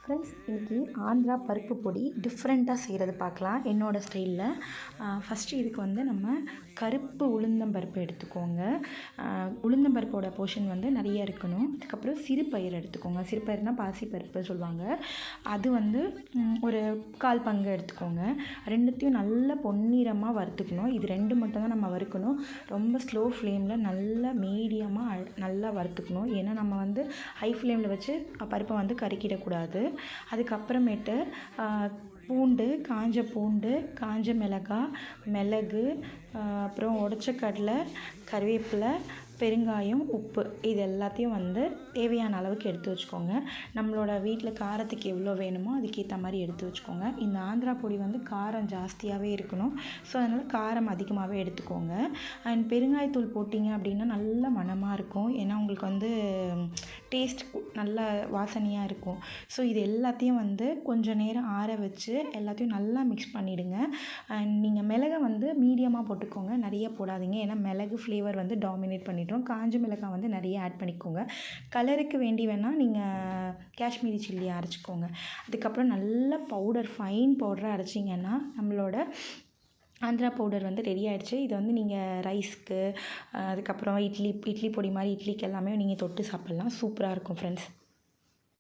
Friends, இன்றைக்கி ஆந்திரா பருப்பு பொடி டிஃப்ரெண்ட்டாக செய்கிறது பார்க்கலாம் என்னோடய ஸ்டைலில். ஃபஸ்ட்டு இதுக்கு வந்து நம்ம கருப்பு உளுந்தம்பருப்பு எடுத்துக்கோங்க. உளுந்தம்பருப்போட போர்ஷன் வந்து நிறைய இருக்கணும். அதுக்கப்புறம் சிறுபயிறு எடுத்துக்கோங்க. சிறுபயிறுனால் பாசிப்பருப்பு சொல்லுவாங்க. அது வந்து ஒரு 1/4 பங்கு எடுத்துக்கோங்க. ரெண்டுத்தையும் நல்லா பொன்னிறமாக வறுத்துக்கணும். இது ரெண்டு மட்டும் தான் நம்ம வறுக்கணும். ரொம்ப ஸ்லோ ஃப்ளேமில் நல்லா மீடியமாக நல்லா வறுத்துக்கணும். ஏன்னா நம்ம வந்து ஹை ஃப்ளேமில் வச்சு பருப்பை வந்து கருக்கிடக்கூடாது. அதுக்கப்புறமேட்டு பூண்டு, காஞ்ச பூண்டு, காஞ்ச மிளகாய், மிளகு, அப்புறம் உடச்ச கடலை, கருவேப்பிலை, பெருங்காயம், உப்பு இது எல்லாத்தையும் வந்து தேவையான அளவுக்கு எடுத்து வச்சுக்கோங்க. நம்மளோட வீட்டில் காரத்துக்கு எவ்வளோ வேணுமோ அதுக்கேற்ற மாதிரி எடுத்து வச்சுக்கோங்க. இந்த ஆந்திரா பொடி வந்து காரம் ஜாஸ்தியாகவே இருக்கணும். ஸோ அதனால் காரம் அதிகமாகவே எடுத்துக்கோங்க. அண்ட் பெருங்காயத்தூள் போட்டிங்க அப்படின்னா நல்ல மணமாக இருக்கும். ஏன்னா உங்களுக்கு வந்து டேஸ்ட் நல்ல வாசனையாக இருக்கும். ஸோ இது எல்லாத்தையும் வந்து கொஞ்சம் நேரம் ஆற வச்சு எல்லாத்தையும் நல்லா மிக்ஸ் பண்ணிவிடுங்க. அண்ட் நீங்கள் மிளகை வந்து மீடியமாக போட்டுக்கோங்க, நிறைய போடாதீங்க. ஏன்னா மிளகு ஃப்ளேவர் வந்து டாமினேட் பண்ணிவிடும். காஞ்ச மிளகாய் வந்து நிறைய ஆட் பண்ணிக்கோங்க. கலருக்கு வேண்டி வேணால் நீங்கள் காஷ்மீரி சில்லி அரைச்சிக்கோங்க. அதுக்கப்புறம் நல்ல பவுடர், ஃபைன் பவுடராக அரைச்சிங்கன்னா நம்மளோட ஆந்திரா பவுடர் வந்து ரெடி ஆகிடுச்சு. இதை வந்து நீங்கள் ரைஸ்க்கு, அதுக்கப்புறம் இட்லி பொடி மாதிரி இட்லிக்கு எல்லாமே நீங்கள் தொட்டு சாப்பிட்லாம். சூப்பராக இருக்கும் ஃப்ரெண்ட்ஸ்.